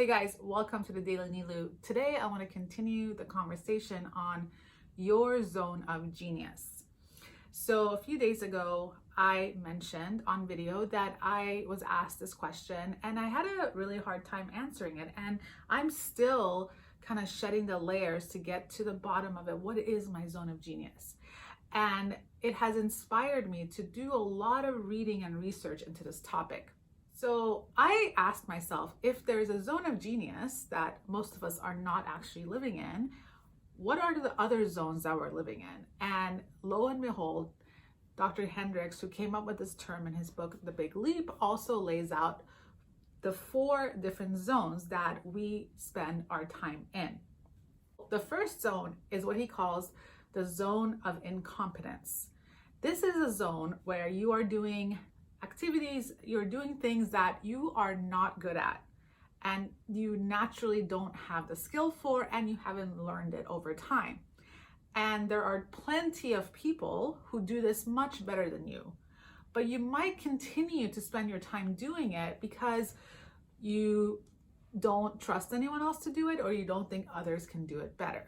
Hey guys, welcome to the Daily Neloo. Today I want to continue the conversation on your zone of genius. So a few days ago, I mentioned on video that I was asked this question and I had a really hard time answering it. And I'm still kind of shedding the layers to get to the bottom of it. What is my zone of genius? And it has inspired me to do a lot of reading and research into this topic. So I asked myself, if there's a zone of genius that most of us are not actually living in, what are the other zones that we're living in? And lo and behold, Dr. Hendricks, who came up with this term in his book, The Big Leap, also lays out the 4 different zones that we spend our time in. The first zone is what he calls the zone of incompetence. This is a zone where you are doing activities, you're doing things that you are not good at and you naturally don't have the skill for and you haven't learned it over time. And there are plenty of people who do this much better than you, but you might continue to spend your time doing it because you don't trust anyone else to do it or you don't think others can do it better.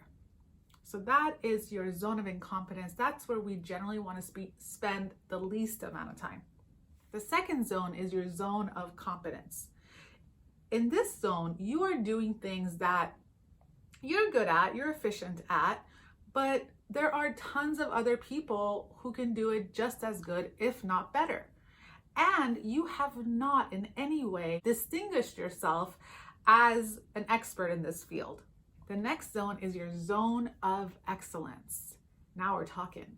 So that is your zone of incompetence. That's where we generally want to spend the least amount of time. The second zone is your zone of competence. In this zone, you are doing things that you're good at, you're efficient at, but there are tons of other people who can do it just as good, if not better. And you have not in any way distinguished yourself as an expert in this field. The next zone is your zone of excellence. Now we're talking.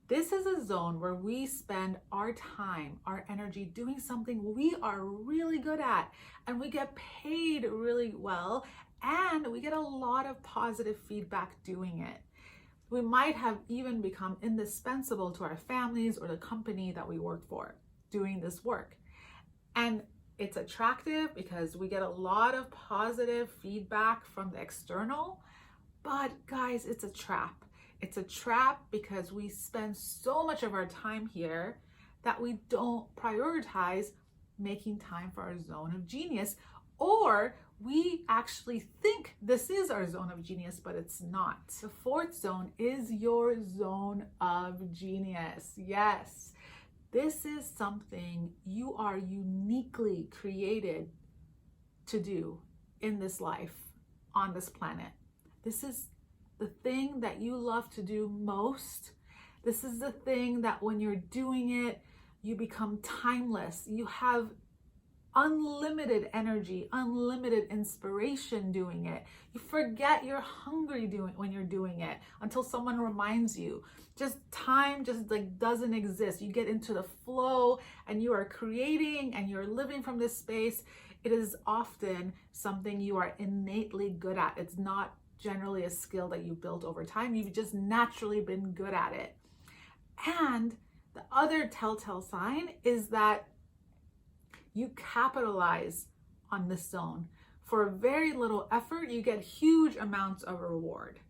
This is a zone where we spend our time, our energy doing something we are really good at, and we get paid really well, and we get a lot of positive feedback doing it. We might have even become indispensable to our families or the company that we work for doing this work. And it's attractive because we get a lot of positive feedback from the external, but guys, it's a trap. It's a trap because we spend so much of our time here that we don't prioritize making time for our zone of genius, or we actually think this is our zone of genius, but it's not. The fourth zone is your zone of genius. Yes, this is something you are uniquely created to do in this life, on this planet. This is the thing that you love to do most. This is the thing that when you're doing it, you become timeless. You have unlimited energy, unlimited inspiration doing it. You forget you're hungry when you're doing it until someone reminds you. Time doesn't exist. You get into the flow and you are creating and you're living from this space. It is often something you are innately good at. It's not generally a skill that you built over time. You've just naturally been good at it. And the other telltale sign is that you capitalize on this zone. For very little effort, you get huge amounts of reward.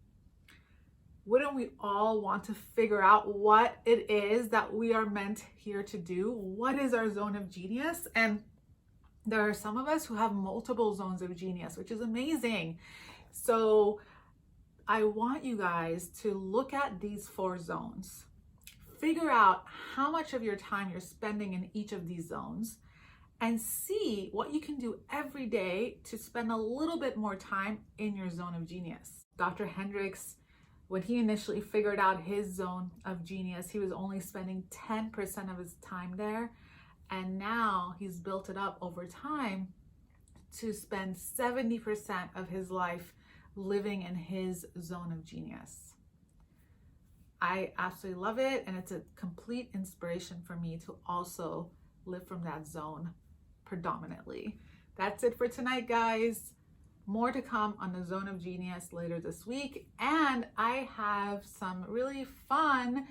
Wouldn't we all want to figure out what it is that we are meant here to do? What is our zone of genius? And there are some of us who have multiple zones of genius, which is amazing. So I want you guys to look at these 4 zones, figure out how much of your time you're spending in each of these zones, and see what you can do every day to spend a little bit more time in your zone of genius. Dr. Hendricks, when he initially figured out his zone of genius, he was only spending 10% of his time there. And now he's built it up over time to spend 70% of his life living in his zone of genius. I absolutely love it, and it's a complete inspiration for me to also live from that zone predominantly. That's it for tonight, guys. More to come on the zone of genius later this week, and I have some really fun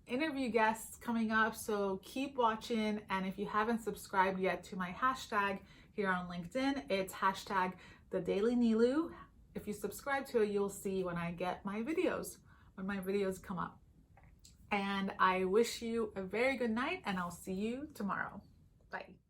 interview guests coming up, so keep watching. And if you haven't subscribed yet to my hashtag here on LinkedIn, it's hashtag the Daily Neloo. If you subscribe to it, you'll see when I get my videos, when my videos come up. And I wish you a very good night, and I'll see you tomorrow. Bye.